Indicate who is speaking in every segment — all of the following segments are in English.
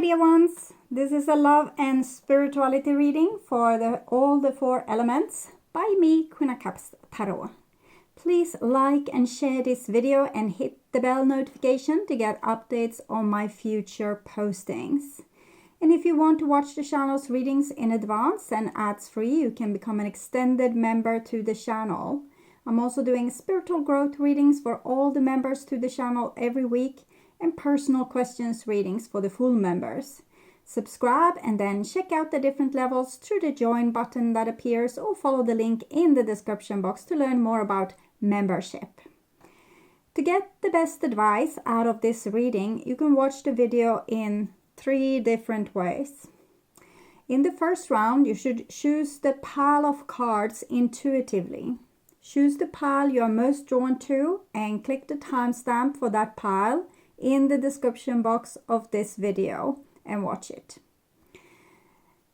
Speaker 1: dear ones, this is a love and spirituality reading for all the 4 elements by me, Queen of Cups Tarot. Please like and share this video and hit the bell notification to get updates on my future postings. And if you want to watch the channel's readings in advance and ads free, you can become an extended member to the channel. I'm also doing spiritual growth readings for all the members to the channel every week, and personal questions readings for the full members. Subscribe and then check out the different levels through the join button that appears, or follow the link in the description box to learn more about membership. To get the best advice out of this reading, you can watch the video in 3 different ways. In the first round, you should choose the pile of cards intuitively. Choose the pile you are most drawn to and click the timestamp for that pile in the description box of this video and watch it.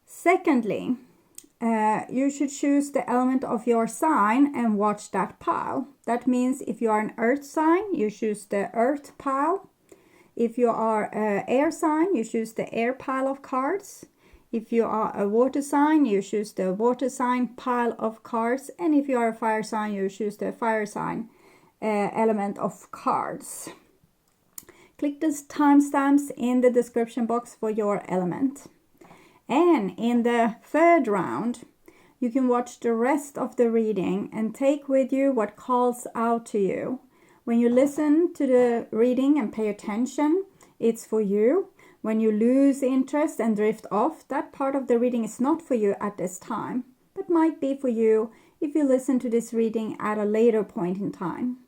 Speaker 1: Secondly, you should choose the element of your sign and watch that pile. That means if you are an earth sign, you choose the earth pile. If you are an air sign, you choose the air pile of cards. If you are a water sign, you choose the water sign pile of cards. And if you are a fire sign, you choose the fire sign element of cards. Click the timestamps in the description box for your element. And in the third round, you can watch the rest of the reading and take with you what calls out to you. When you listen to the reading and pay attention, it's for you. When you lose interest and drift off, that part of the reading is not for you at this time, but might be for you if you listen to this reading at a later point in time.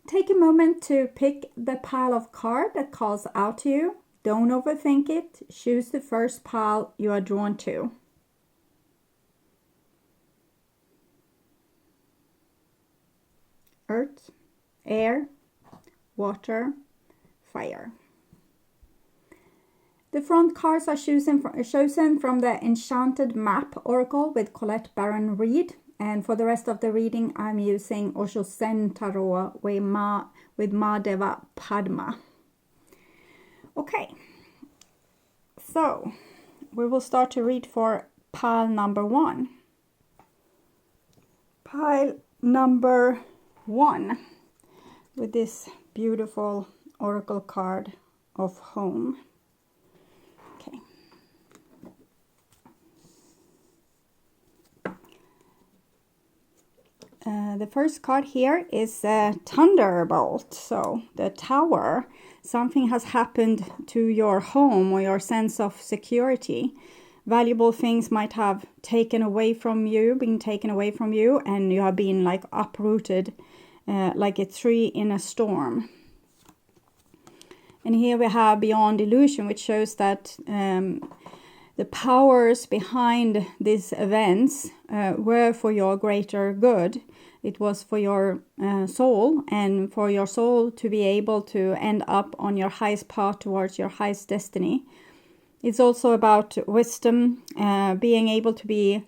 Speaker 1: Take a moment to pick the pile of cards that calls out to you. Don't overthink it. Choose the first pile you are drawn to. Earth, air, water, fire. The front cards are chosen from the Enchanted Map Oracle with Colette Baron Reid. And for the rest of the reading, I'm using OSHO Zen Tarot with Ma Deva Padma. Okay, so we will start to read for pile number 1. Pile number 1 with this beautiful oracle card of home. Okay. The first card here is a thunderbolt. So the tower, something has happened to your home or your sense of security. Valuable things might have been taken away from you, and you have been like uprooted like a tree in a storm. And here we have Beyond Illusion, which shows that the powers behind these events were for your greater good. It was for your soul, and for your soul to be able to end up on your highest path towards your highest destiny. It's also about wisdom, being able to be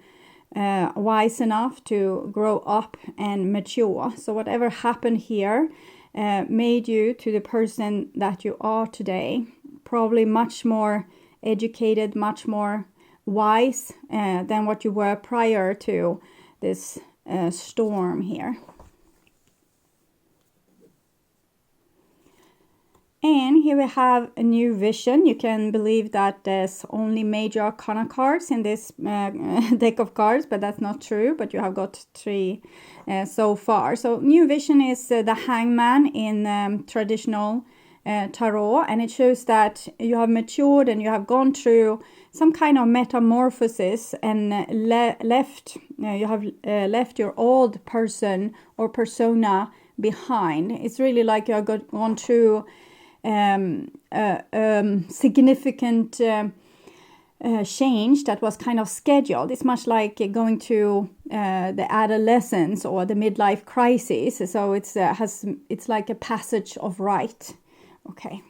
Speaker 1: wise enough to grow up and mature. So whatever happened here made you to the person that you are today. Probably much more educated, much more wise than what you were prior to this storm here. And here we have a new vision. You can believe that there's only major arcana cards in this deck of cards, but that's not true. But you have got 3 so far. So new vision is the hangman in traditional tarot, and it shows that you have matured and you have gone through some kind of metamorphosis and you have left your old person or persona behind. It's really like you have gone through significant change that was kind of scheduled. It's much like going to the adolescence or the midlife crisis. So it's like a passage of rite. Okay,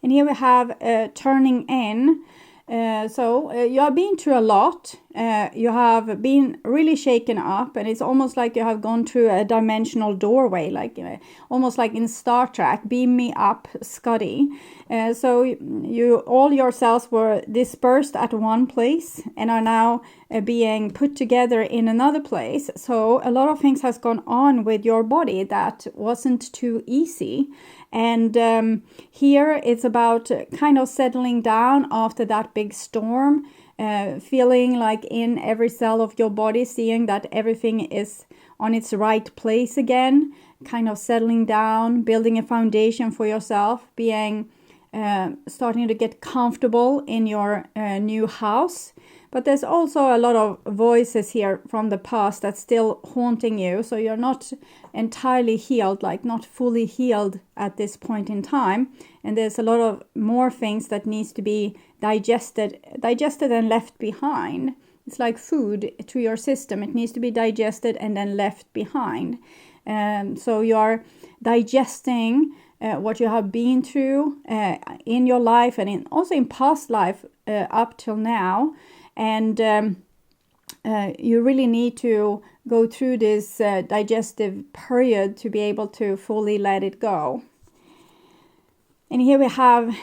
Speaker 1: and here we have turning in. So you have been through a lot. you have been really shaken up, and it's almost like you have gone through a dimensional doorway, like almost like in Star Trek, beam me up, Scotty. So all your cells were dispersed at one place and are now being put together in another place. So a lot of things has gone on with your body that wasn't too easy. And here it's about kind of settling down after that big storm, feeling like in every cell of your body, seeing that everything is on its right place again, kind of settling down, building a foundation for yourself, being starting to get comfortable in your new house. But there's also a lot of voices here from the past that's still haunting you. So you're not entirely healed, like not fully healed at this point in time. And there's a lot of more things that needs to be digested and left behind. It's like food to your system. It needs to be digested and then left behind. So you're digesting what you have been through in your life and also in past life up till now. And you really need to go through this digestive period to be able to fully let it go. And here we have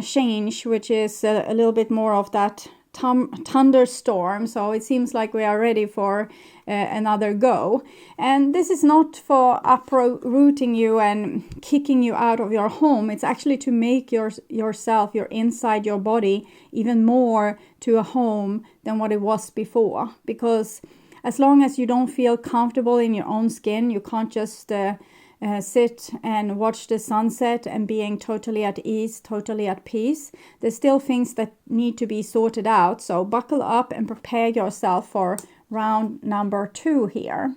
Speaker 1: change, which is a little bit more of that thunderstorm. So it seems like we are ready for another go. And this is not for uprooting you and kicking you out of your home. It's actually to make yourself, your inside your body, even more to a home than what it was before. Because as long as you don't feel comfortable in your own skin, you can't just sit and watch the sunset and being totally at ease, totally at peace. There's still things that need to be sorted out. So buckle up and prepare yourself for round number 2 here.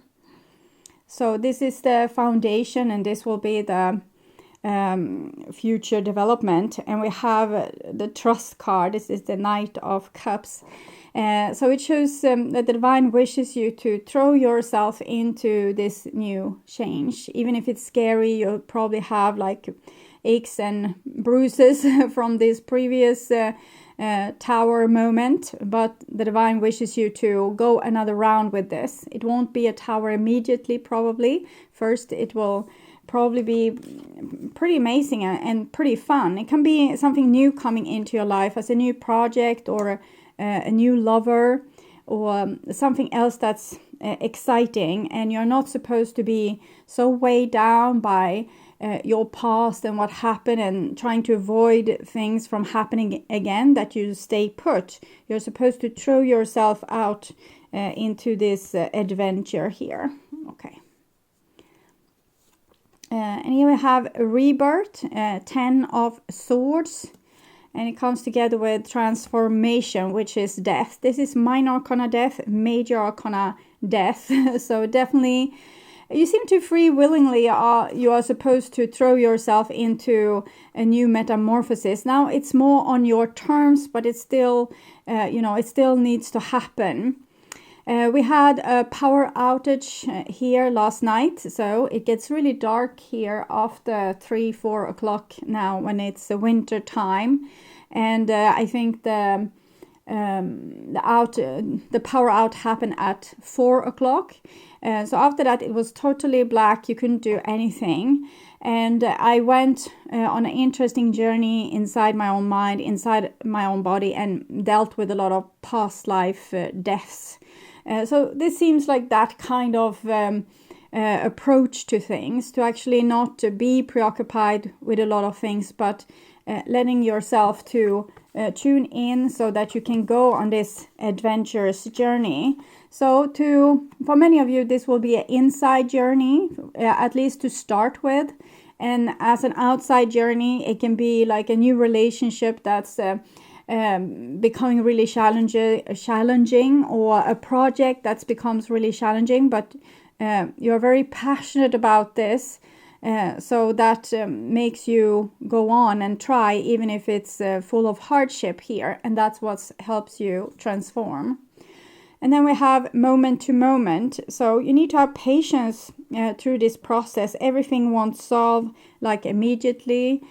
Speaker 1: So this is the foundation, and this will be the future development. And we have the trust card. This is the Knight of Cups. So it shows that the divine wishes you to throw yourself into this new change. Even if it's scary, you'll probably have like aches and bruises from this previous tower moment. But the divine wishes you to go another round with this. It won't be a tower immediately, probably. First, it will probably be pretty amazing and pretty fun. It can be something new coming into your life as a new project or a new lover or something else that's exciting, and you're not supposed to be so weighed down by your past and what happened and trying to avoid things from happening again that you stay put. You're supposed to throw yourself out into this adventure here. Okay. And here we have a rebirth, 10 of Swords. And it comes together with transformation, which is death. This is minor arcana death, major arcana death. So definitely, you seem to free willingly. You are supposed to throw yourself into a new metamorphosis. Now it's more on your terms, but it's still, it still needs to happen. We had a power outage here last night, so it gets really dark here after 3-4 o'clock now when it's the winter time, and I think the power out happened at 4 o'clock. So after that it was totally black. You couldn't do anything, and I went on an interesting journey inside my own mind, inside my own body, and dealt with a lot of past life deaths. So this seems like that kind of approach to things, to actually not be preoccupied with a lot of things, but letting yourself to tune in so that you can go on this adventurous journey. So for many of you, this will be an inside journey, at least to start with. And as an outside journey, it can be like a new relationship that's becoming really challenging, or a project that becomes really challenging, but you're very passionate about this, so that makes you go on and try, even if it's full of hardship here, and that's what helps you transform. And then we have moment to moment. So you need to have patience through this process. Everything won't solve like immediately,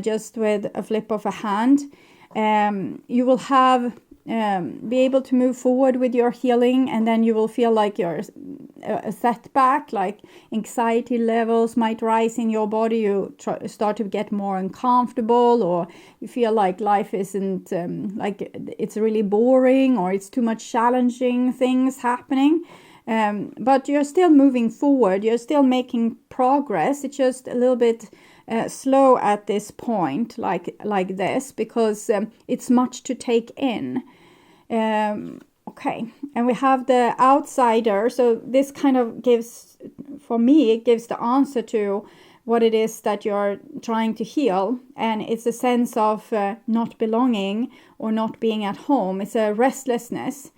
Speaker 1: just with a flip of a hand. You will have be able to move forward with your healing, and then you will feel like you're a setback, like anxiety levels might rise in your body. You start to get more uncomfortable, or you feel like life isn't like it's really boring, or it's too much challenging things happening. But you're still moving forward, you're still making progress. It's just a little bit slow at this point, like this, because it's much to take in. Okay, and we have the outsider. So this kind of gives, for me, it gives the answer to what it is that you're trying to heal. And it's a sense of not belonging or not being at home. It's a restlessness.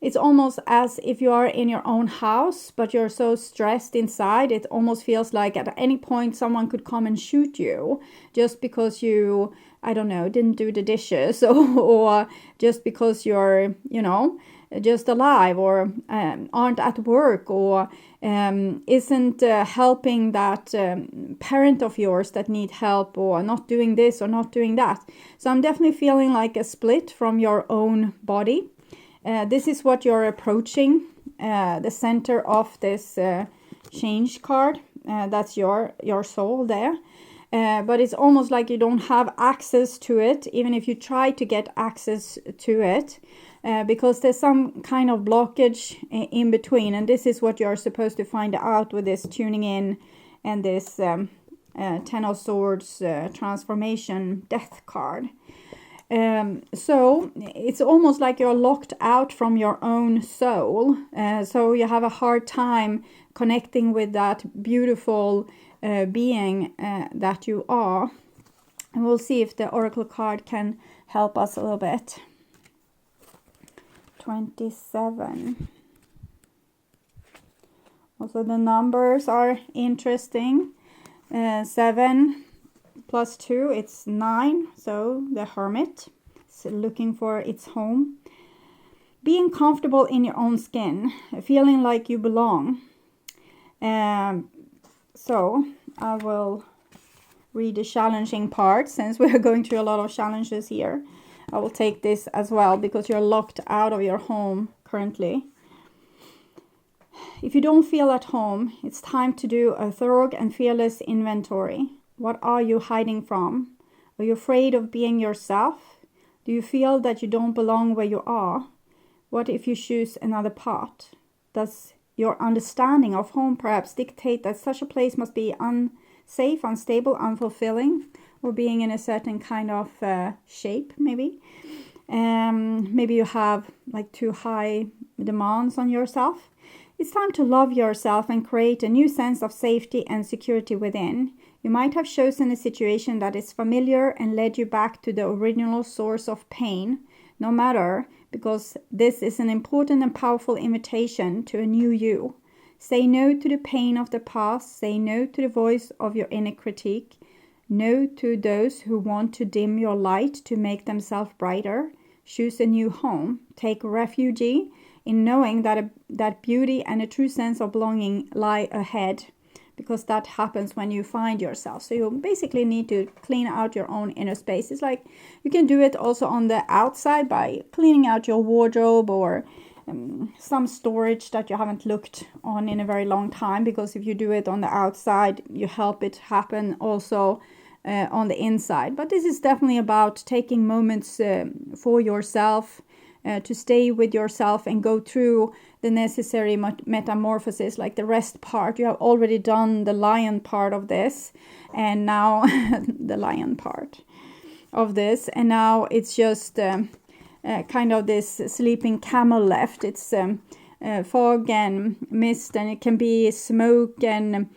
Speaker 1: It's almost as if you are in your own house, but you're so stressed inside. It almost feels like at any point someone could come and shoot you just because you, I don't know, didn't do the dishes, or just because you're, just alive, or aren't at work, or isn't helping that parent of yours that need help, or not doing this or not doing that. So I'm definitely feeling like a split from your own body. This is what you're approaching, the center of this change card. That's your soul there. But it's almost like you don't have access to it, even if you try to get access to it, because there's some kind of blockage in between. And this is what you're supposed to find out with this tuning in and this Ten of Swords transformation death card. So it's almost like you're locked out from your own soul. So you have a hard time connecting with that beautiful being that you are. And we'll see if the Oracle card can help us a little bit. 27. Also the numbers are interesting. 7 plus 2, it's 9. So the Hermit is looking for its home. Being comfortable in your own skin, feeling like you belong. So I will read the challenging part, since we're going through a lot of challenges here. I will take this as well, because you're locked out of your home currently. If you don't feel at home, it's time to do a thorough and fearless inventory. What are you hiding from? Are you afraid of being yourself? Do you feel that you don't belong where you are? What if you choose another path? Does your understanding of home perhaps dictate that such a place must be unsafe, unstable, unfulfilling, or being in a certain kind of shape, maybe? Maybe you have like too high demands on yourself. It's time to love yourself and create a new sense of safety and security within. You might have chosen a situation that is familiar and led you back to the original source of pain. No matter, because this is an important and powerful invitation to a new you. Say no to the pain of the past. Say no to the voice of your inner critique. No to those who want to dim your light to make themselves brighter. Choose a new home. Take refuge in knowing that beauty and a true sense of belonging lie ahead, because that happens when you find yourself. So you basically need to clean out your own inner space. It's like you can do it also on the outside by cleaning out your wardrobe, or some storage that you haven't looked on in a very long time, because if you do it on the outside, you help it happen also on the inside. But this is definitely about taking moments for yourself, to stay with yourself and go through the necessary metamorphosis, like the rest part. You have already done the lion part of this, and now the lion part of this, and now it's just kind of this sleeping camel left. It's fog and mist, and it can be smoke and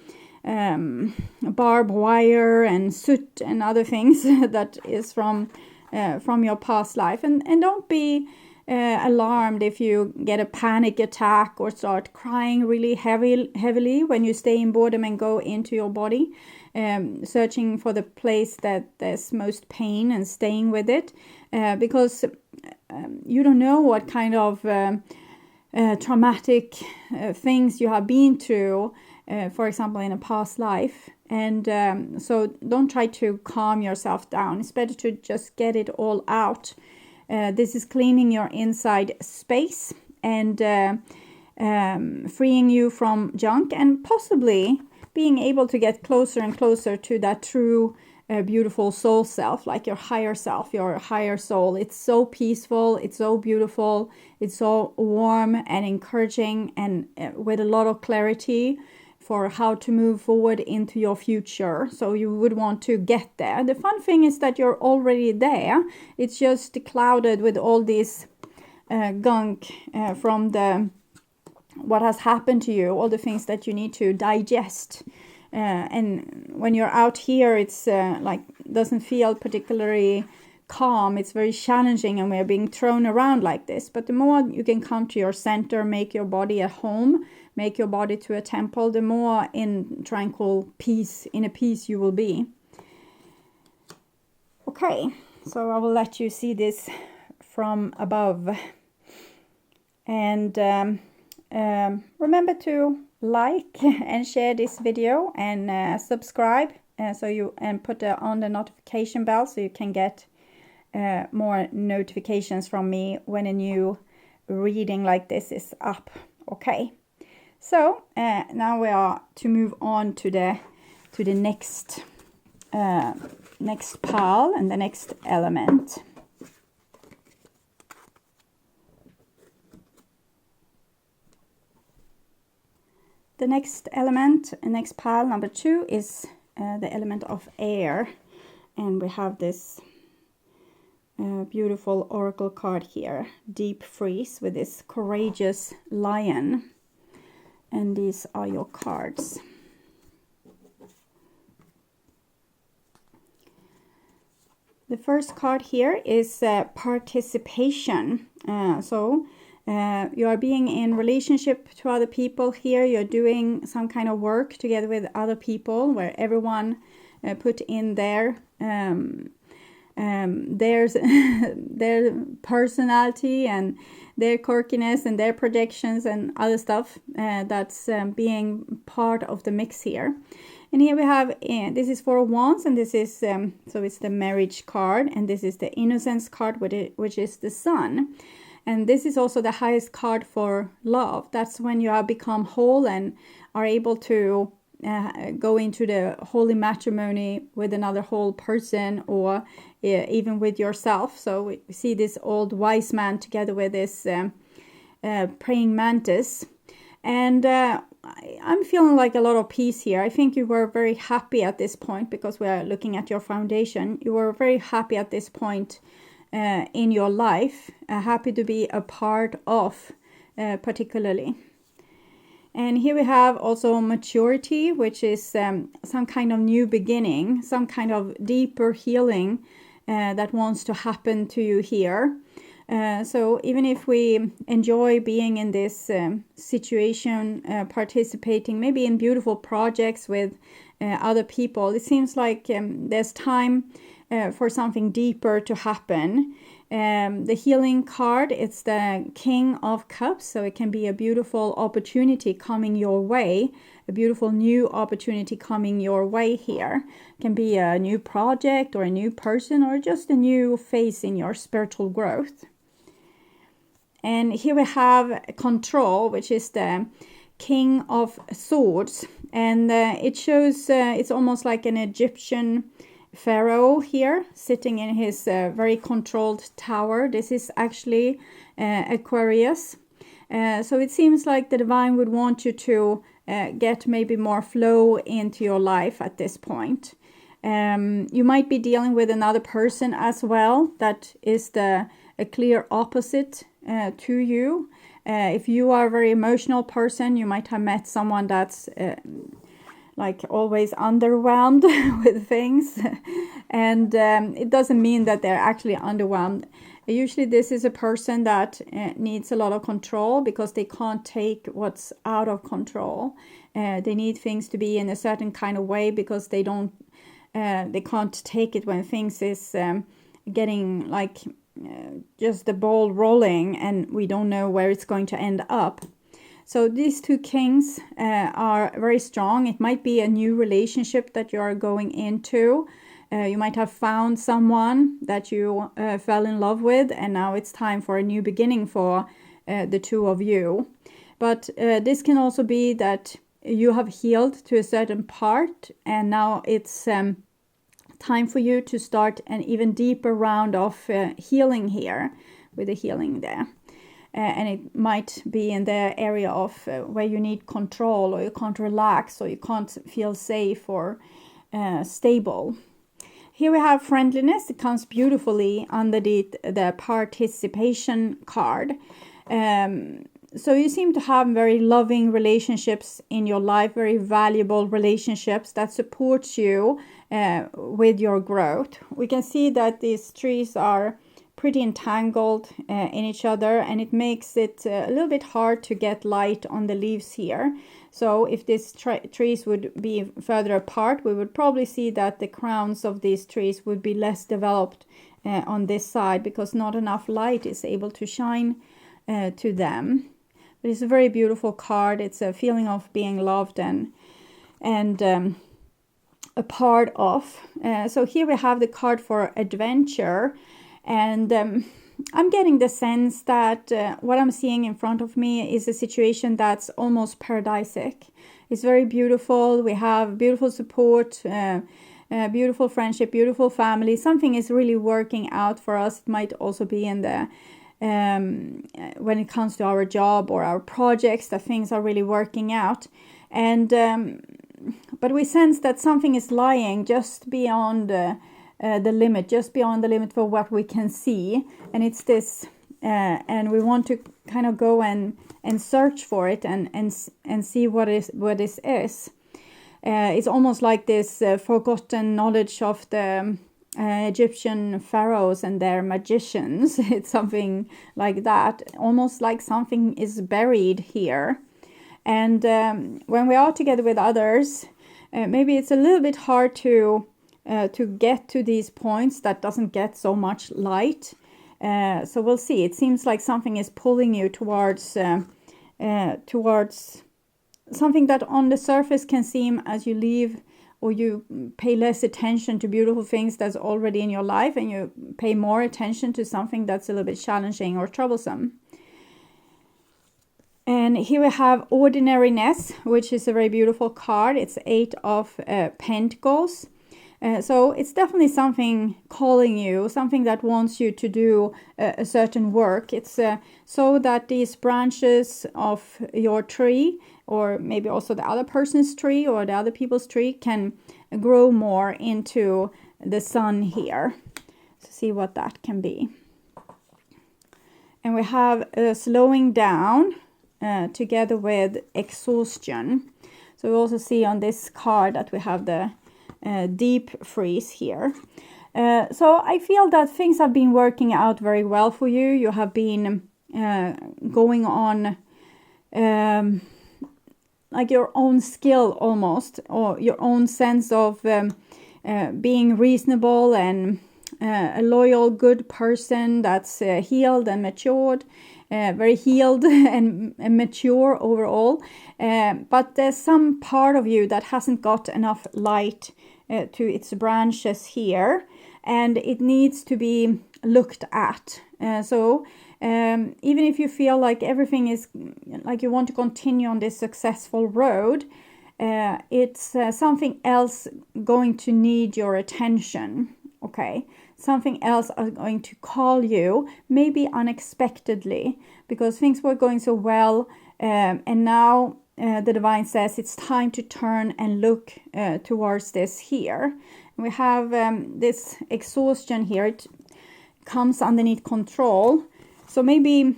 Speaker 1: barbed wire and soot and other things that is from your past life. And don't be alarmed if you get a panic attack or start crying really heavily when you stay in boredom and go into your body, searching for the place that there's most pain and staying with it, because you don't know what kind of traumatic things you have been through, for example, in a past life. And so don't try to calm yourself down. It's better to just get it all out This is cleaning your inside space and freeing you from junk, and possibly being able to get closer and closer to that true beautiful soul self, like your higher self, your higher soul. It's so peaceful, it's so beautiful, it's so warm and encouraging, and with a lot of clarity for how to move forward into your future. So you would want to get there. The fun thing is that you're already there. It's just clouded with all this gunk from what has happened to you, all the things that you need to digest. And when you're out here, it's like doesn't feel particularly calm. It's very challenging, and we're being thrown around like this. But the more you can come to your center, make your body a home, make your body to a temple, the more in tranquil peace, in a peace you will be. Okay, so I will let you see this from above. And remember to like and share this video, and subscribe and put on the notification bell so you can get more notifications from me when a new reading like this is up. Okay, so now we are to move on to the next pile and the next element. The next element, next pile, number 2, is the element of air. And we have this beautiful oracle card here, Deep Freeze, with this courageous lion. And these are your cards. The first card here is participation. You are being in relationship to other people here. You're doing some kind of work together with other people where everyone put in their personality and their quirkiness and their projections and other stuff that's being part of the mix here. And here we have, this is 4 of Wands, and this is, so it's the marriage card, and this is the innocence card, which is the Sun. And this is also the highest card for love. That's when you have become whole and are able to go into the holy matrimony with another whole person, or even with yourself. So we see this old wise man together with this praying mantis. And I'm feeling like a lot of peace here. I think you were very happy at this point, because we are looking at your foundation. You were very happy at this point in your life, happy to be a part of, particularly. And here we have also maturity, which is some kind of new beginning, some kind of deeper healing that wants to happen to you here. So even if we enjoy being in this situation, participating maybe in beautiful projects with other people, it seems like there's time for something deeper to happen. The healing card, it's the King of Cups, so it can be a beautiful opportunity coming your way, a beautiful new opportunity coming your way here. It can be a new project or a new person, or just a new phase in your spiritual growth. And here we have control, which is the King of Swords, and it shows it's almost like an Egyptian pharaoh here, sitting in his very controlled tower. This is actually Aquarius. So it seems like the divine would want you to get maybe more flow into your life at this point. You might be dealing with another person as well that is a clear opposite to you. If you are a very emotional person, you might have met someone that's like always underwhelmed with things. And it doesn't mean that they're actually underwhelmed. Usually this is a person that needs a lot of control, because they can't take what's out of control. They need things to be in a certain kind of way, because they can't take it when things is getting like just the ball rolling and we don't know where it's going to end up. So these two kings are very strong. It might be a new relationship that you are going into. You might have found someone that you fell in love with, and now it's time for a new beginning for the two of you. But this can also be that you have healed to a certain part, and now it's time for you to start an even deeper round of healing here, with the healing there. And it might be in the area of where you need control, or you can't relax, or you can't feel safe or stable. Here we have friendliness. It comes beautifully underneath the participation card. So you seem to have very loving relationships in your life, very valuable relationships that support you with your growth. We can see that these trees are pretty entangled in each other, and it makes it a little bit hard to get light on the leaves here. So if these trees would be further apart, we would probably see that the crowns of these trees would be less developed on this side, because not enough light is able to shine to them. But it's a very beautiful card. It's a feeling of being loved and a part of. So here we have the card for adventure, and I'm getting the sense that what I'm seeing in front of me is a situation that's almost paradisic. It's very beautiful. We have beautiful support, beautiful friendship, beautiful family. Something is really working out for us. It might also be in the when it comes to our job or our projects, that things are really working out. And but we sense that something is lying just beyond the limit, just beyond the limit for what we can see. And it's this, and we want to kind of go and search for it and see what this is. It's almost like this forgotten knowledge of the Egyptian pharaohs and their magicians. It's something like that, almost like something is buried here. And when we are together with others, maybe it's a little bit hard to get to these points that doesn't get so much light. So we'll see. It seems like something is pulling you towards something that on the surface can seem, as you leave or you pay less attention to beautiful things that's already in your life, and you pay more attention to something that's a little bit challenging or troublesome. And here we have ordinariness, which is a very beautiful card. It's 8 of Pentacles. So it's definitely something calling you, something that wants you to do a certain work. It's so that these branches of your tree, or maybe also the other person's tree or the other people's tree, can grow more into the sun here. So see what that can be. And we have slowing down together with exhaustion. So we also see on this card that we have the deep freeze here. So I feel that things have been working out very well for you. You have been going on like your own skill almost, or your own sense of being reasonable and a loyal, good person that's healed and matured, very healed and mature overall. But there's some part of you that hasn't got enough light to its branches here, and it needs to be looked at. So even if you feel like everything is like you want to continue on this successful road, it's something else going to need your attention. Okay, something else is going to call you, maybe unexpectedly, because things were going so well, and now the divine says it's time to turn and look towards this here. We have this exhaustion here. It comes underneath control. So maybe,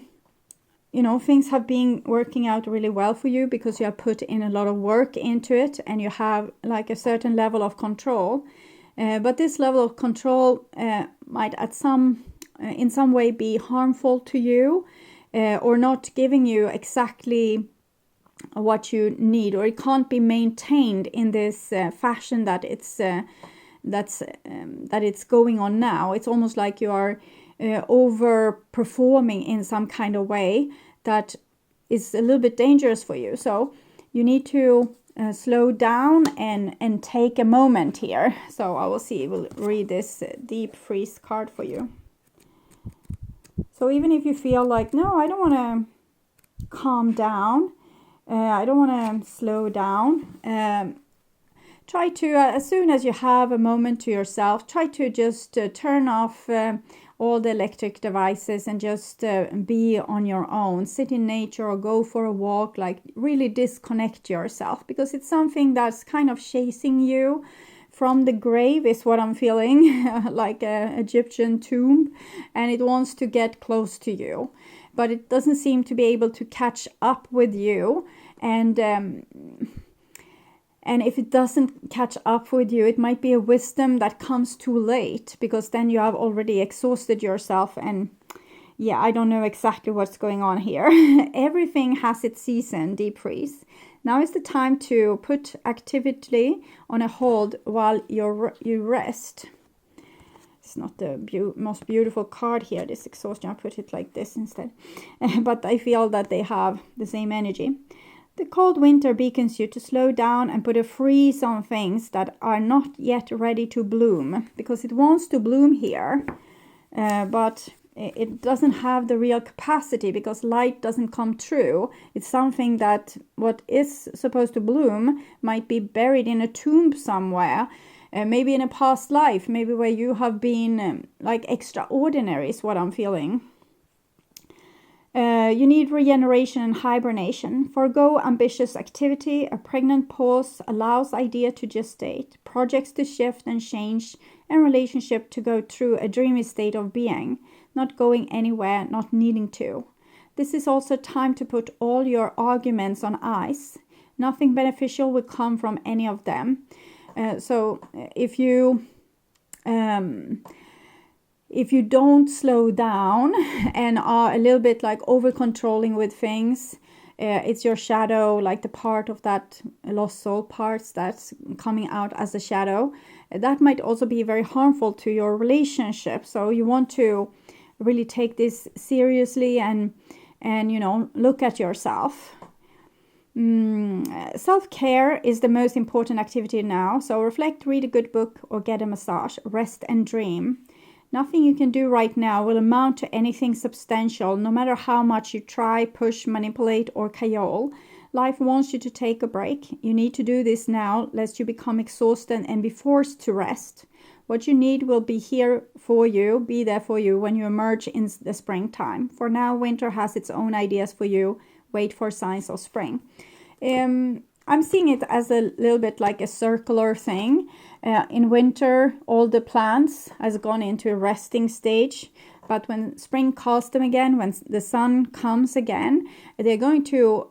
Speaker 1: you know, things have been working out really well for you because you have put in a lot of work into it, and you have like a certain level of control. But this level of control might in some way be harmful to you, or not giving you exactly what you need, or it can't be maintained in this fashion that it's going on now. It's almost like you are overperforming in some kind of way that is a little bit dangerous for you. So you need to slow down and take a moment here. So I will see, we'll read this deep freeze card for you. So even if you feel like, no, I don't want to calm down, I don't want to slow down, try to, as soon as you have a moment to yourself, try to just turn off all the electric devices and just be on your own. Sit in nature or go for a walk, like really disconnect yourself, because it's something that's kind of chasing you from the grave, is what I'm feeling, like an Egyptian tomb, and it wants to get close to you, but it doesn't seem to be able to catch up with you. And if it doesn't catch up with you, it might be a wisdom that comes too late, because then you have already exhausted yourself. And yeah, I don't know exactly what's going on here. Everything has its season, deep freeze. Now is the time to put activity on a hold while you rest. It's not the most beautiful card here, this exhaustion. I put it like this instead. But I feel that they have the same energy. The cold winter beckons you to slow down and put a freeze on things that are not yet ready to bloom, because it wants to bloom here, but it doesn't have the real capacity because light doesn't come through. It's something that what is supposed to bloom might be buried in a tomb somewhere, maybe in a past life, maybe where you have been like extraordinary is what I'm feeling. You need regeneration and hibernation. Forgo ambitious activity. A pregnant pause allows idea to gestate, projects to shift and change, and relationship to go through a dreamy state of being, not going anywhere, not needing to. This is also time to put all your arguments on ice. Nothing beneficial will come from any of them. So if you don't slow down and are a little bit like over controlling with things, it's your shadow, like the part of that lost soul parts that's coming out as a shadow. That might also be very harmful to your relationship. So you want to really take this seriously and look at yourself. Self-care is the most important activity now. So reflect, read a good book, or get a massage. Rest and dream. Nothing you can do right now will amount to anything substantial, no matter how much you try, push, manipulate, or cajole. Life wants you to take a break. You need to do this now, lest you become exhausted and be forced to rest. What you need will be there for you when you emerge in the springtime. For now, winter has its own ideas for you. Wait for signs of spring. I'm seeing it as a little bit like a circular thing. In winter, all the plants has gone into a resting stage. But when spring calls them again, when the sun comes again, they're going to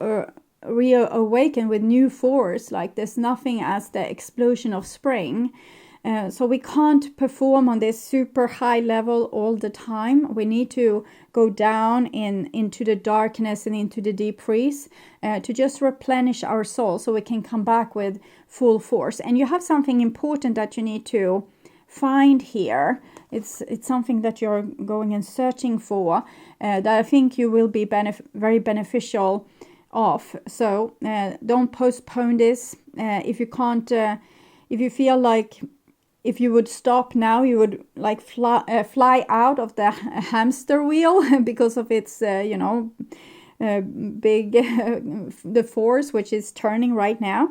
Speaker 1: reawaken with new force. Like there's nothing as the explosion of spring. So we can't perform on this super high level all the time. We need to go down into the darkness and into the deep freeze to just replenish our soul so we can come back with full force. And you have something important that you need to find here. It's something that you're going and searching for that I think you will be very beneficial of. So don't postpone this. If you can't, if you feel like if you would stop now, you would like fly out of the hamster wheel because of its, big, the force which is turning right now.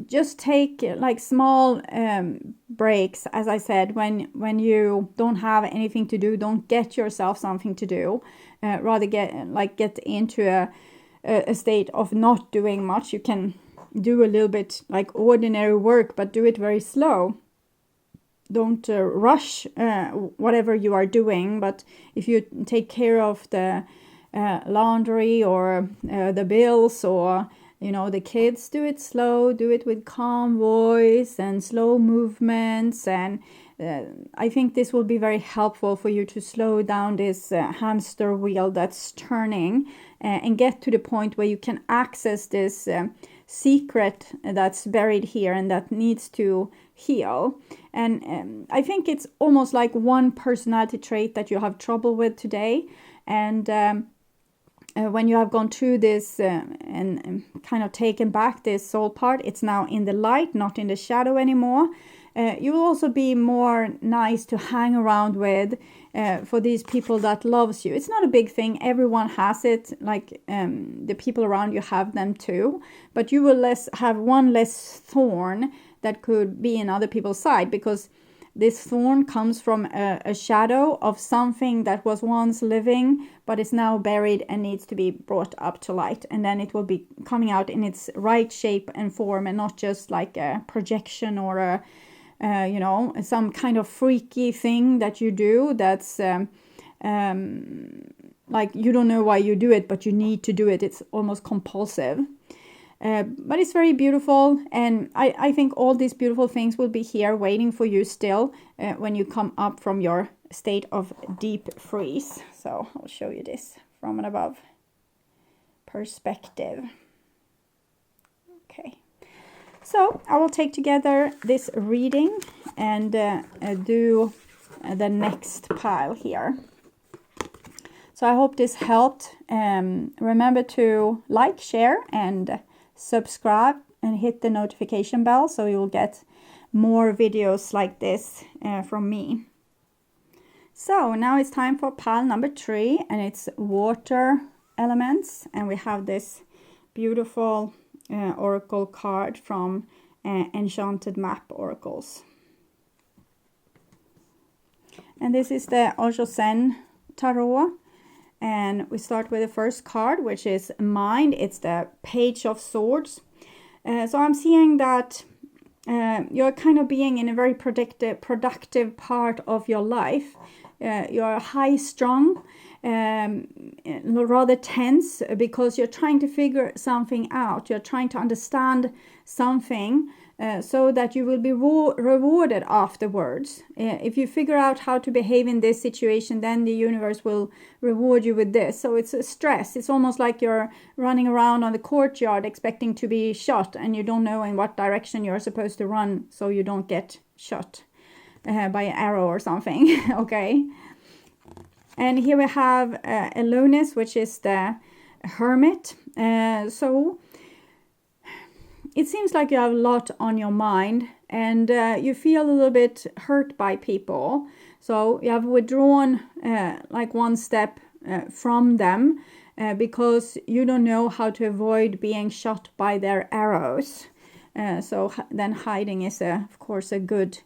Speaker 1: Just take like small breaks. As I said, when you don't have anything to do, don't get yourself something to do. Rather get into a state of not doing much. You can do a little bit like ordinary work, but do it very slow. Don't rush whatever you are doing, but if you take care of the laundry or the bills or the kids, do it slow, do it with calm voice and slow movements, and I think this will be very helpful for you to slow down this hamster wheel that's turning and get to the point where you can access this secret that's buried here and that needs to heal. And I think it's almost like one personality trait that you have trouble with today, and when you have gone through this and kind of taken back this soul part, it's now in the light, not in the shadow anymore. You will also be more nice to hang around with for these people that loves you. It's not a big thing. Everyone has it. Like the people around you have them too. But you will have one less thorn that could be in other people's side, because this thorn comes from a shadow of something that was once living, but is now buried and needs to be brought up to light. And then it will be coming out in its right shape and form, and not just like a projection or a you know, some kind of freaky thing that you do that's like you don't know why you do it, but you need to do it. It's almost compulsive. But it's very beautiful, and I think all these beautiful things will be here waiting for you still when you come up from your state of deep freeze. So I'll show you this from an above perspective. Okay. So I will take together this reading and do the next pile here. So I hope this helped. Remember to like, share, and subscribe, and hit the notification bell so you will get more videos like this from me. So now it's time for pile number 3, and it's water elements, and we have this beautiful oracle card from Enchanted Map Oracles. And this is the OSHO Tarot, and we start with the first card, which is Mind. It's the Page of Swords. So I'm seeing that you're kind of being in a very productive part of your life. You're high strung, rather tense, because you're trying to figure something out. You're trying to understand something so that you will be rewarded afterwards. If you figure out how to behave in this situation, then the universe will reward you with this. So it's a stress. It's almost like you're running around on the courtyard expecting to be shot, and you don't know in what direction you're supposed to run so you don't get shot by an arrow or something. Okay. And here we have Aloneness, which is the Hermit. So it seems like you have a lot on your mind, and you feel a little bit hurt by people. So you have withdrawn like one step from them because you don't know how to avoid being shot by their arrows. So then hiding is, of course, a good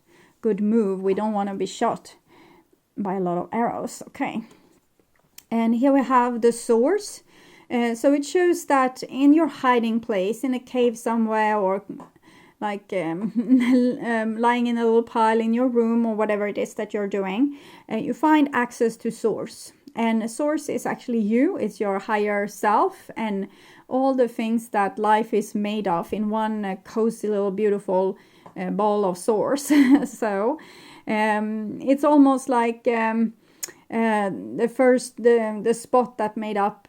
Speaker 1: move. We don't want to be shot by a lot of arrows. Okay. And here we have the Source. So it shows that in your hiding place, in a cave somewhere, or like lying in a little pile in your room, or whatever it is that you're doing, you find access to Source. And Source is actually you. It's your higher self and all the things that life is made of in one cozy little beautiful ball of Source. So it's almost like the spot that made up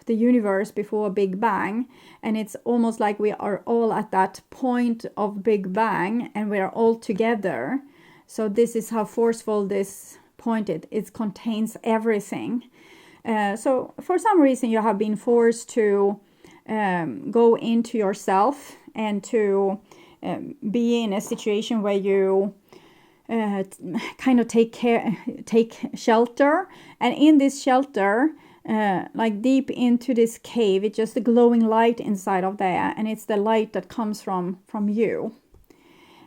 Speaker 1: the universe before Big Bang, and it's almost like we are all at that point of Big Bang, and we are all together. So this is how forceful this point is. It contains everything. So for some reason you have been forced to go into yourself and to be in a situation where you kind of take shelter, and in this shelter, like deep into this cave, it's just a glowing light inside of there, and it's the light that comes from you.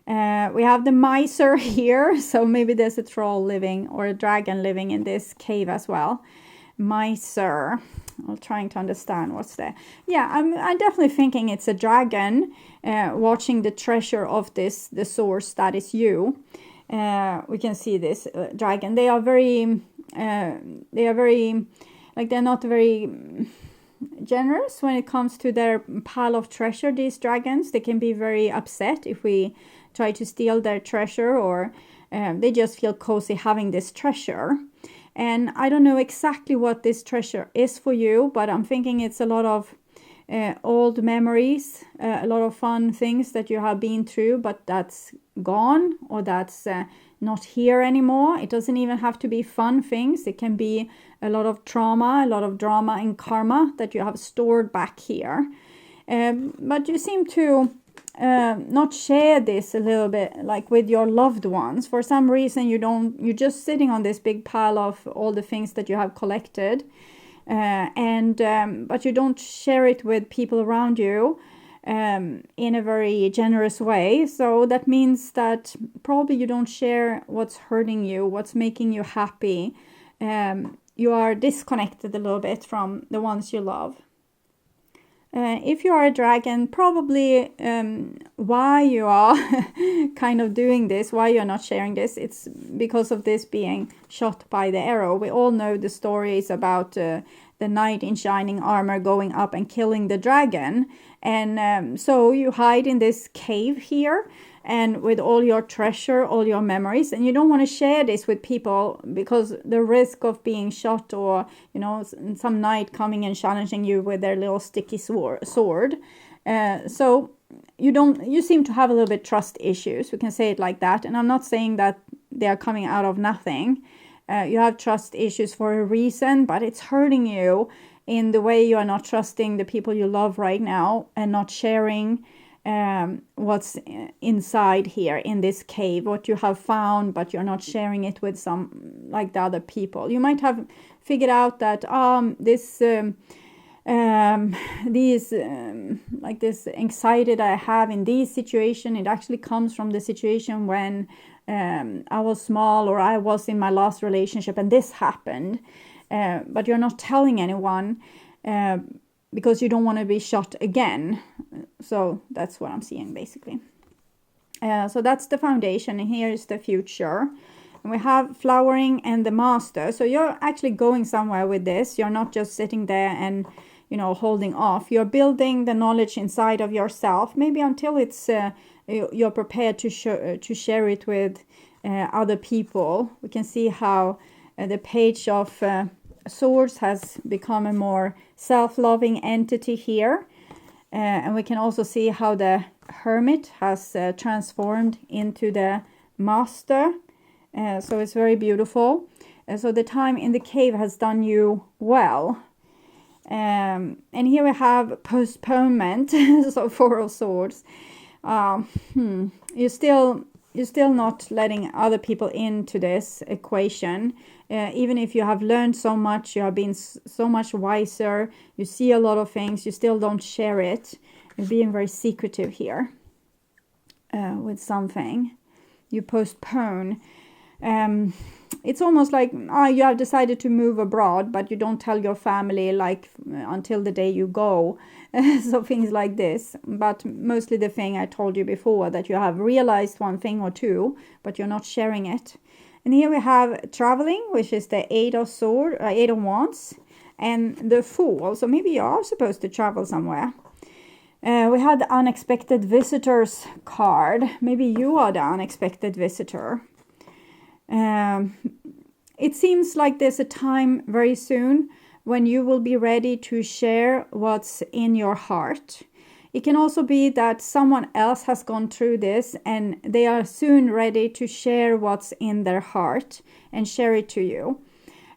Speaker 1: We have the Miser here, so maybe there's a troll living or a dragon living in this cave as well. Miser. I'm trying to understand what's there. Yeah, I'm definitely thinking it's a dragon watching the treasure of the source that is you. We can see this dragon. They are very, like, they're not very generous when it comes to their pile of treasure. These dragons, they can be very upset if we try to steal their treasure, or they just feel cozy having this treasure. And I don't know exactly what this treasure is for you, but I'm thinking it's a lot of old memories, a lot of fun things that you have been through, but that's gone, or that's not here anymore. It doesn't even have to be fun things. It can be a lot of trauma, a lot of drama and karma that you have stored back here. But you seem to not share this a little bit, like with your loved ones. For some reason, you're just sitting on this big pile of all the things that you have collected, but you don't share it with people around you in a very generous way. So that means that probably you don't share what's hurting you, what's making you happy. You are disconnected a little bit from the ones you love. If you are a dragon, probably why you are kind of doing this, why you're not sharing this, it's because of this being shot by the arrow. We all know the stories about the knight in shining armor going up and killing the dragon. And so you hide in this cave here, and with all your treasure, all your memories, and you don't want to share this with people because the risk of being shot, or some knight coming and challenging you with their little sticky sword. So you seem to have a little bit trust issues, we can say it like that. And I'm not saying that they are coming out of nothing. You have trust issues for a reason, but it's hurting you in the way you are not trusting the people you love right now, and not sharing what's inside here in this cave, what you have found, but you're not sharing it with the other people. You might have figured out that this anxiety that I have in this situation, it actually comes from the situation when I was small, or I was in my last relationship and this happened, but you're not telling anyone because you don't want to be shot again. So that's what I'm seeing basically. So that's the foundation, and here is the future. And we have flowering and the master. So you're actually going somewhere with this. You're not just sitting there and holding off. You're building the knowledge inside of yourself, maybe until it's you're prepared to share it with other people. We can see how the page of Swords has become a more self-loving entity here, and we can also see how the Hermit has transformed into the Master. So it's very beautiful. So the time in the cave has done you well. And here we have postponement. So 4 of Swords. You're still not letting other people into this equation. Even if you have learned so much, you have been so much wiser, you see a lot of things, you still don't share it. You're being very secretive here with something. You postpone. It's almost like you have decided to move abroad, but you don't tell your family until the day you go. So things like this. But mostly the thing I told you before, that you have realized one thing or two, but you're not sharing it. And here we have traveling, which is the 8 of Wands, and the Fool. So maybe you are supposed to travel somewhere. We had the unexpected visitors card. Maybe you are the unexpected visitor. It seems like there's a time very soon when you will be ready to share what's in your heart. It can also be that someone else has gone through this and they are soon ready to share what's in their heart and share it to you.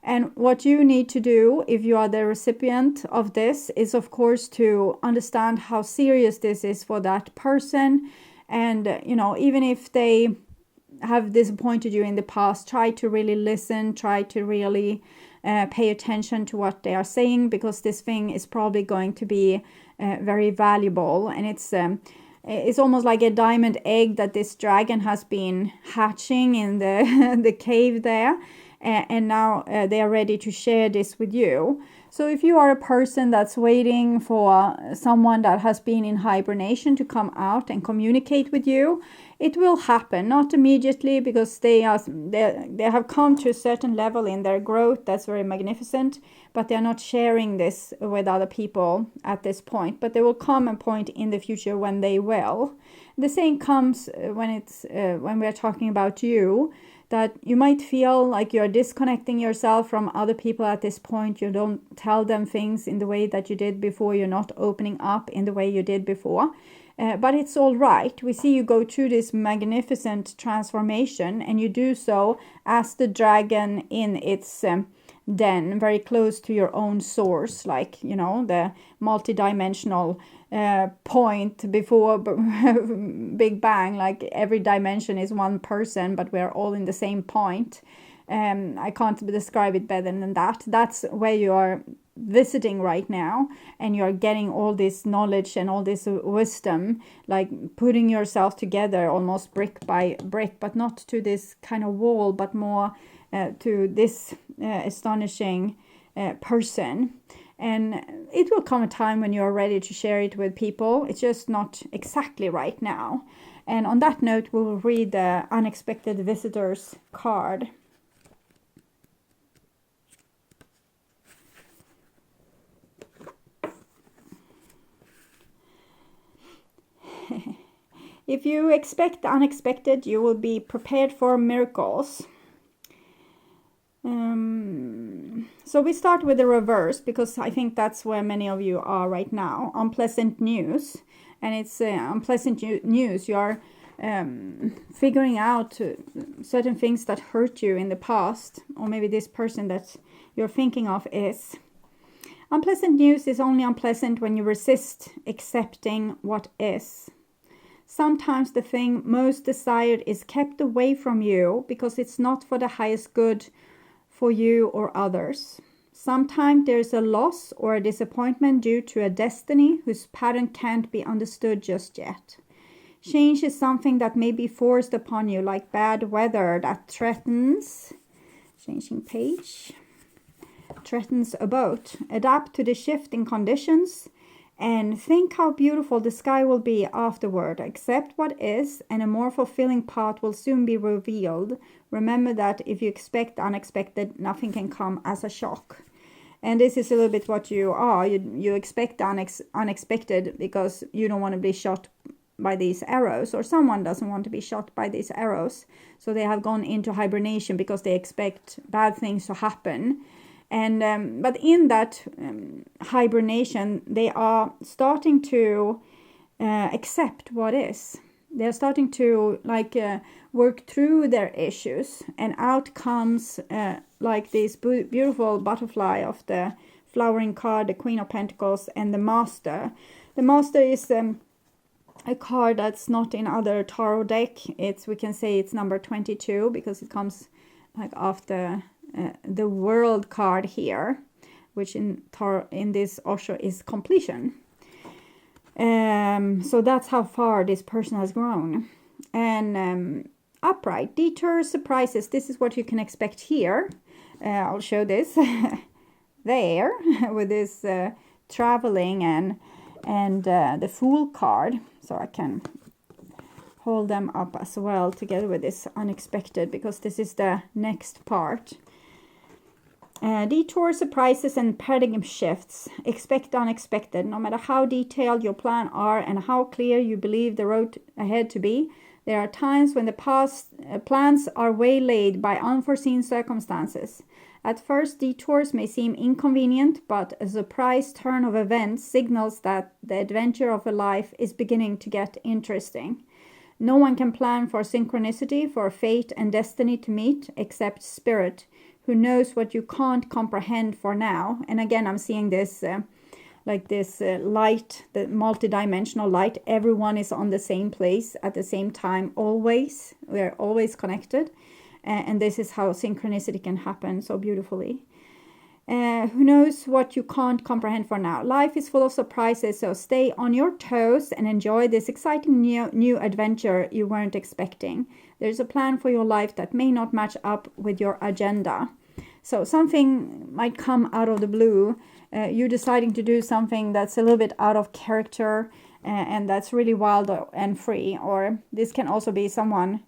Speaker 1: And what you need to do if you are the recipient of this is, of course, to understand how serious this is for that person. And, even if they have disappointed you in the past, try to really listen, try to really pay attention to what they are saying, because this thing is probably going to be very valuable. And it's almost like a diamond egg that this dragon has been hatching in the cave there, and now they are ready to share this with you. So if you are a person that's waiting for someone that has been in hibernation to come out and communicate with you, it will happen, not immediately, because they have come to a certain level in their growth that's very magnificent, but they are not sharing this with other people at this point. But there will come a point in the future when they will. The same comes when we are talking about you. that you might feel like you're disconnecting yourself from other people at this point. You don't tell them things in the way that you did before. You're not opening up in the way you did before. But it's all right. We see you go through this magnificent transformation, and you do so as the dragon in its den, very close to your own source, like, you know, the multi-dimensional point before Big Bang. Like every dimension is one person, but we're all in the same point. I can't describe it better than that. That's where you are visiting right now, and you're getting all this knowledge and all this wisdom, like putting yourself together almost brick by brick, but not to this kind of wall, but more to this astonishing person. And it will come a time when you're ready to share it with people. It's just not exactly right now. And on that note, we'll read the Unexpected Visitors card. If you expect the unexpected, you will be prepared for miracles. So we start with the reverse, because I think that's where many of you are right now. Unpleasant news. And it's unpleasant news. You are figuring out certain things that hurt you in the past, or maybe this person that you're thinking of is. Unpleasant news is only unpleasant when you resist accepting what is. Sometimes the thing most desired is kept away from you because it's not for the highest good for you or others. Sometimes there's a loss or a disappointment due to a destiny whose pattern can't be understood just yet. Change is something that may be forced upon you, like bad weather that threatens, changing page, threatens a boat. Adapt to the shifting conditions and think how beautiful the sky will be afterward. Accept what is, and a more fulfilling path will soon be revealed. Remember that if you expect unexpected, nothing can come as a shock. And this is a little bit what you are. You expect unexpected because you don't want to be shot by these arrows, or someone doesn't want to be shot by these arrows. So they have gone into hibernation because they expect bad things to happen. And but in that hibernation, they are starting to accept what is. They're starting to work through their issues, and out comes like this beautiful butterfly of the flowering card, the Queen of Pentacles, and the Master. The Master is a card that's not in other tarot deck. We can say it's number 22 because it comes like after the World card here, which in this OSHO is completion. So that's how far this person has grown. And upright, detour, surprises. This is what you can expect here. I'll show this there with this traveling and the Fool card. So I can hold them up as well together with this unexpected, because this is the next part. Detour, surprises, and paradigm shifts. Expect unexpected. No matter how detailed your plan are and how clear you believe the road ahead to be, there are times when the past plans are waylaid by unforeseen circumstances. At first, detours may seem inconvenient, but a surprise turn of events signals that the adventure of a life is beginning to get interesting. No one can plan for synchronicity, for fate and destiny to meet, except spirit, who knows what you can't comprehend for now. And again, I'm seeing this light, the multidimensional light. Everyone is on the same place at the same time, always. We're always connected. And this is how synchronicity can happen so beautifully. Who knows what you can't comprehend for now. Life is full of surprises, so stay on your toes and enjoy this exciting new adventure you weren't expecting. There's a plan for your life that may not match up with your agenda. So something might come out of the blue. You deciding to do something that's a little bit out of character and that's really wild and free. Or this can also be someone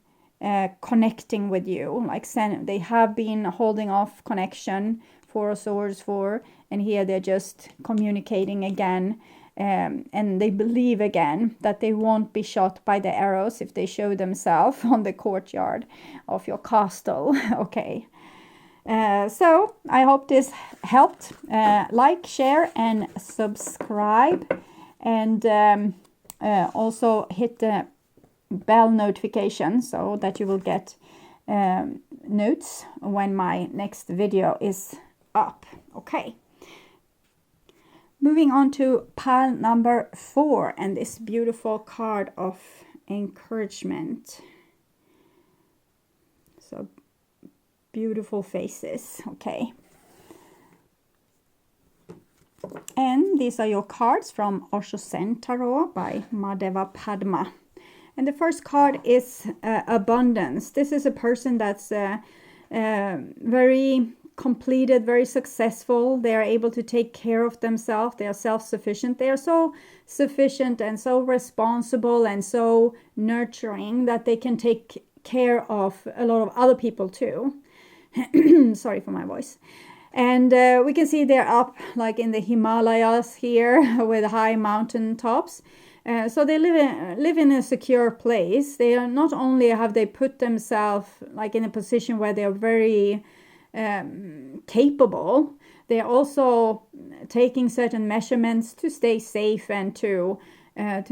Speaker 1: connecting with you. Like they have been holding off connection, 4 of Swords, 4, and here they're just communicating again. and they believe again that they won't be shot by the arrows if they show themselves on the courtyard of your castle. Okay. So I hope this helped. Like, share, and subscribe, and also hit the bell notification so that you will get notes when my next video is up. Okay. Moving on to pile number 4 and this beautiful card of encouragement. So beautiful faces. Okay. And these are your cards from OSHO Zen Tarot by Madhava Padma. And the first card is abundance. This is a person that's very completed, very successful. They are able to take care of themselves. They are self-sufficient. They are so sufficient and so responsible and so nurturing that they can take care of a lot of other people too. Sorry for my voice. And we can see they're up like in the Himalayas here with high mountain tops. So they live in a secure place. They are not only have they put themselves like in a position where they are very capable, they are also taking certain measurements to stay safe and to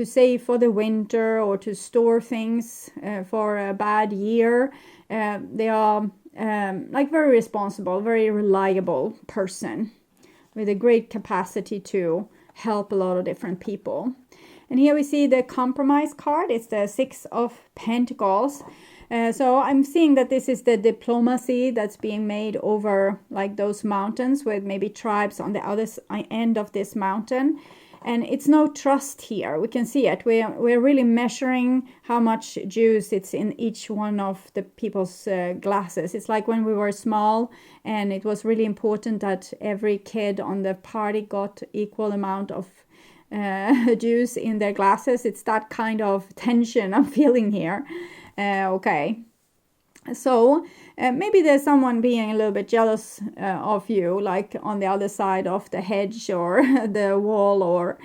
Speaker 1: save for the winter or to store things for a bad year. They are like very responsible, very reliable person with a great capacity to help a lot of different people. And here we see the compromise card. It's the 6 of Pentacles. So I'm seeing that this is the diplomacy that's being made over like those mountains with maybe tribes on the other end of this mountain. And it's no trust here. We can see it. We're really measuring how much juice it's in each one of the people's glasses. It's like when we were small and it was really important that every kid on the party got equal amount of juice in their glasses. It's that kind of tension I'm feeling here. Okay. So maybe there's someone being a little bit jealous of you, like on the other side of the hedge or the wall or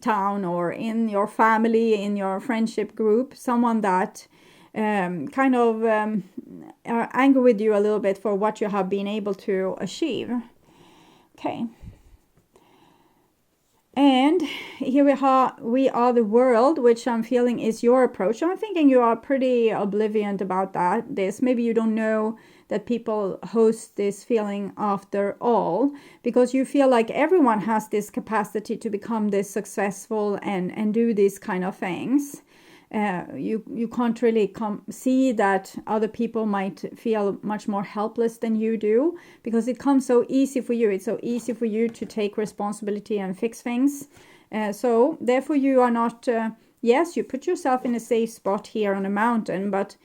Speaker 1: town or in your family, in your friendship group, someone that kind of are angry with you a little bit for what you have been able to achieve. Okay. And here we are the world, which I'm feeling is your approach. I'm thinking you are pretty oblivious about this. Maybe you don't know that people host this feeling after all, because you feel like everyone has this capacity to become this successful and do these kind of things. You can't really see that other people might feel much more helpless than you do, because it comes so easy for you. It's so easy for you to take responsibility and fix things. So therefore you are not, yes, you put yourself in a safe spot here on a mountain, but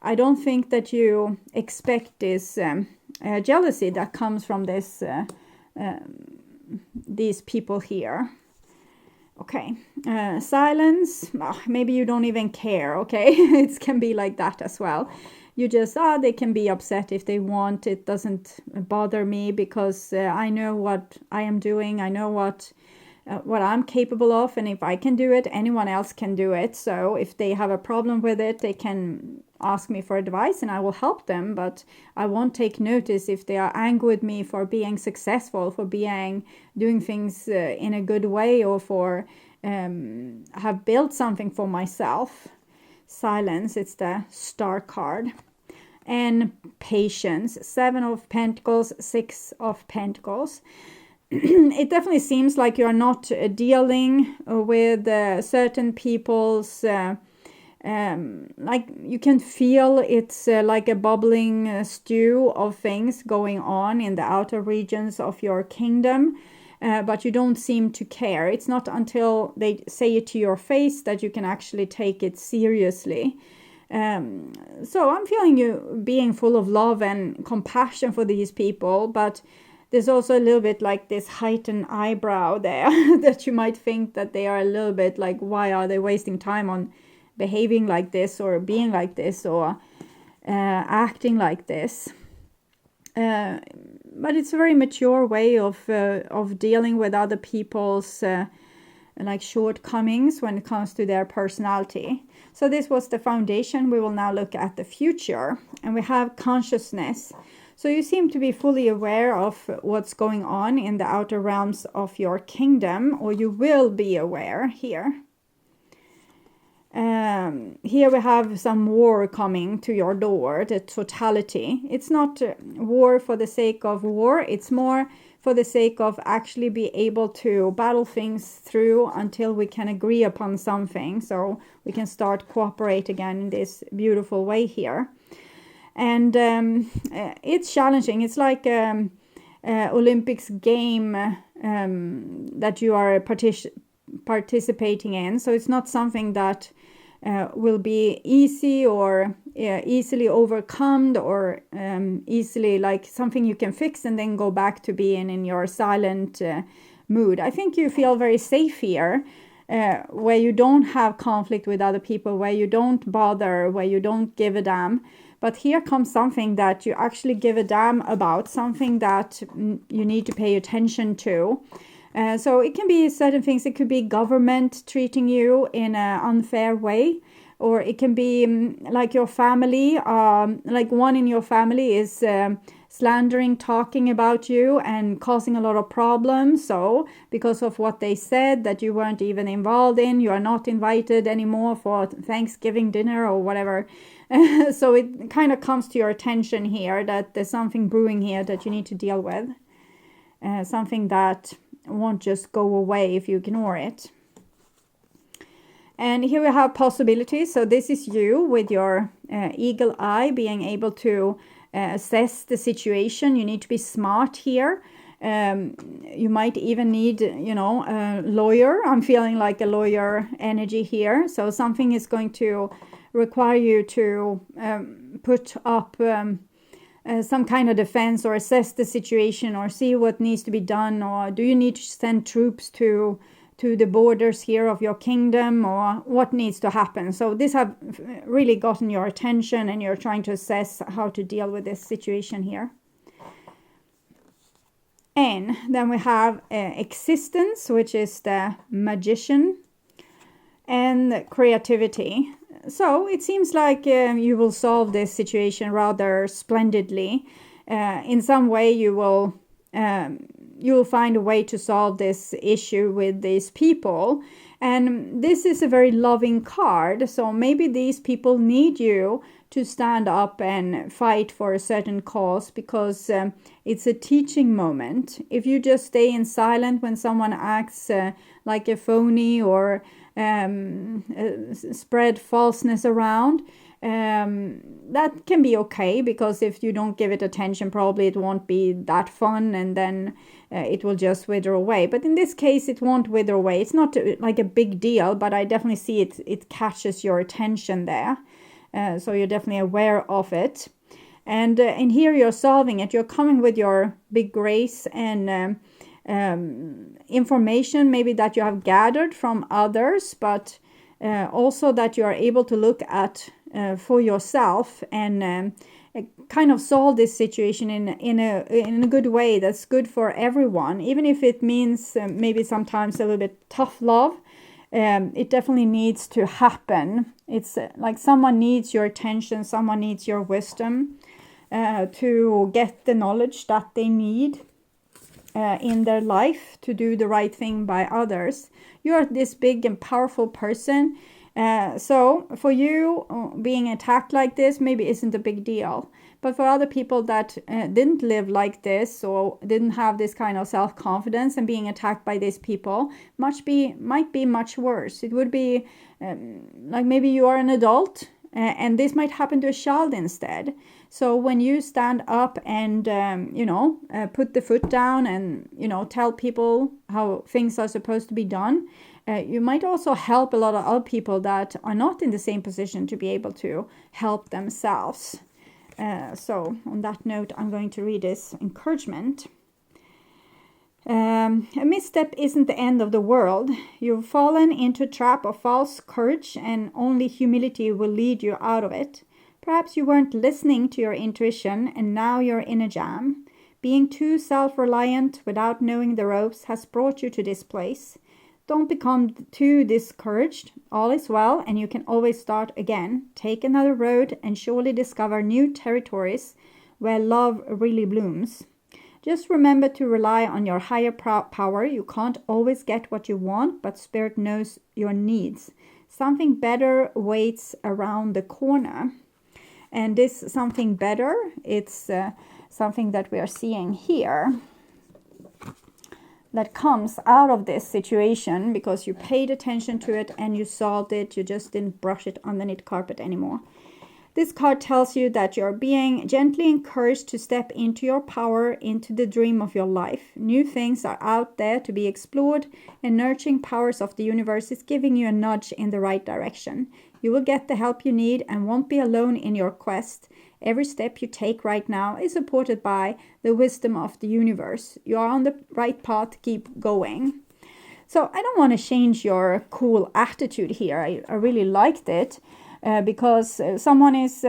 Speaker 1: I don't think that you expect this jealousy that comes from these people here. Okay, silence, maybe you don't even care, okay? It can be like that as well. You just, they can be upset if they want. It doesn't bother me because I know what I am doing. I know what I'm capable of, and if I can do it, anyone else can do it. So if they have a problem with it, they can ask me for advice and I will help them, but I won't take notice if they are angry with me for being successful, for doing things in a good way, or for have built something for myself. Silence, it's the Star card. And patience, 7 of Pentacles, 6 of Pentacles. It definitely seems like you're not dealing with certain people's like you can feel it's like a bubbling stew of things going on in the outer regions of your kingdom, but you don't seem to care. It's not until they say it to your face that you can actually take it seriously. So I'm feeling you being full of love and compassion for these people, but there's also a little bit like this heightened eyebrow there that you might think that they are a little bit like, why are they wasting time on behaving like this or being like this or acting like this? But it's a very mature way of dealing with other people's like shortcomings when it comes to their personality. So this was the foundation. We will now look at the future, and we have consciousness. So you seem to be fully aware of what's going on in the outer realms of your kingdom, or you will be aware here. Here we have some war coming to your door, the totality. It's not war for the sake of war, it's more for the sake of actually be able to battle things through until we can agree upon something, so we can start cooperate again in this beautiful way here. And it's challenging. It's like Olympics game that you are participating in. So it's not something that will be easy or easily overcome, or easily like something you can fix and then go back to being in your silent mood. I think you feel very safe here, where you don't have conflict with other people, where you don't bother, where you don't give a damn. But here comes something that you actually give a damn about, something that you need to pay attention to. So it can be certain things. It could be government treating you in an unfair way, or it can be like your family, like one in your family is slandering, talking about you and causing a lot of problems. So because of what they said that you weren't even involved in, you are not invited anymore for Thanksgiving dinner or whatever. So it kind of comes to your attention here that there's something brewing here that you need to deal with. Something that won't just go away if you ignore it. And here we have possibilities. So this is you with your eagle eye being able to assess the situation. You need to be smart here. You might even need, a lawyer. I'm feeling like a lawyer energy here. So something is going to require you to put up some kind of defense, or assess the situation, or see what needs to be done, or do you need to send troops to the borders here of your kingdom, or what needs to happen. So this have really gotten your attention, and you're trying to assess how to deal with this situation here. And then we have existence, which is the magician, and creativity. So it seems like you will solve this situation rather splendidly. In some way you will find a way to solve this issue with these people. And this is a very loving card. So maybe these people need you to stand up and fight for a certain cause, because it's a teaching moment. If you just stay in silent when someone acts like a phony, or spread falseness around, that can be okay, because if you don't give it attention, probably it won't be that fun, and then it will just wither away. But in this case, it won't wither away. It's not like a big deal, but I definitely see it catches your attention there. So you're definitely aware of it. And here you're solving it. You're coming with your big grace and information maybe that you have gathered from others, but also that you are able to look at for yourself and kind of solve this situation in a good way that's good for everyone, even if it means maybe sometimes a little bit tough love. It definitely needs to happen. It's like someone needs your attention, someone needs your wisdom to get the knowledge that they need in their life to do the right thing by others. You're this big and powerful person. So for you, being attacked like this maybe isn't a big deal. But for other people that didn't live like this, or didn't have this kind of self-confidence, and being attacked by these people might be much worse. It would be like maybe you are an adult and this might happen to a child instead. So when you stand up and, put the foot down and, tell people how things are supposed to be done, you might also help a lot of other people that are not in the same position to be able to help themselves. So on that note, I'm going to read this encouragement. A misstep isn't the end of the world. You've fallen into a trap of false courage, and only humility will lead you out of it. Perhaps you weren't listening to your intuition, and now you're in a jam. Being too self-reliant without knowing the ropes has brought you to this place. don't become too discouraged. All is well, and you can always start again. Take another road and surely discover new territories where love really blooms. Just remember to rely on your higher power. You can't always get what you want, but Spirit knows your needs. Something better waits around the corner. And this something better, it's something that we are seeing here, that comes out of this situation because you paid attention to it and you solved it. You just didn't brush it underneath carpet anymore. This card tells you that you're being gently encouraged to step into your power, into the dream of your life. New things are out there to be explored, and nurturing powers of the universe is giving you a nudge in the right direction. You will get the help you need and won't be alone in your quest. Every step you take right now is supported by the wisdom of the universe. You are on the right path. Keep going. So I don't want to change your cool attitude here. I really liked it. Because someone is,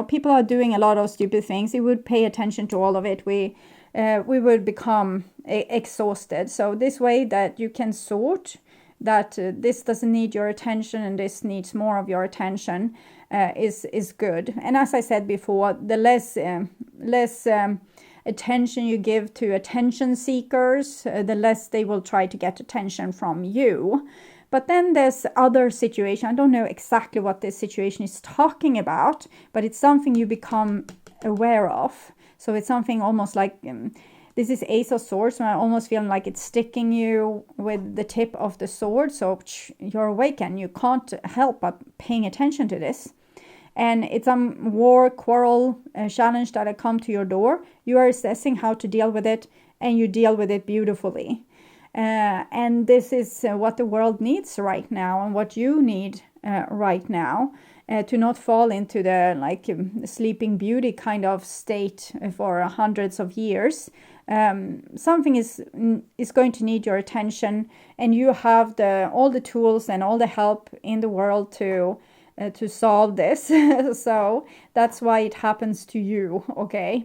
Speaker 1: people are doing a lot of stupid things. You would pay attention to all of it. We would become exhausted. So this way that you can sort that this doesn't need your attention and this needs more of your attention is good. And as I said before, the less attention you give to attention seekers, the less they will try to get attention from you. But then there's other situation. I don't know exactly what this situation is talking about, but it's something you become aware of. So it's something almost like, this is Ace of Swords, so I almost feel like it's sticking you with the tip of the sword. So you're awakened. You can't help but paying attention to this. And it's some war, quarrel, challenge that come to your door. You are assessing how to deal with it, and you deal with it beautifully. And this is what the world needs right now, and what you need right now, to not fall into the Sleeping Beauty kind of state for hundreds of years. Something is going to need your attention, and you have all the tools and all the help in the world to solve this. So that's why it happens to you, okay?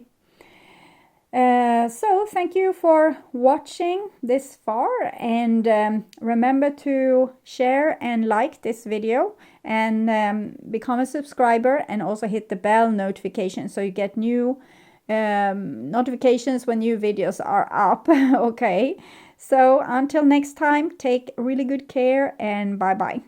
Speaker 1: So thank you for watching this far, and remember to share and like this video, and become a subscriber, and also hit the bell notification so you get new notifications when new videos are up. Okay, so until next time, take really good care, and bye bye.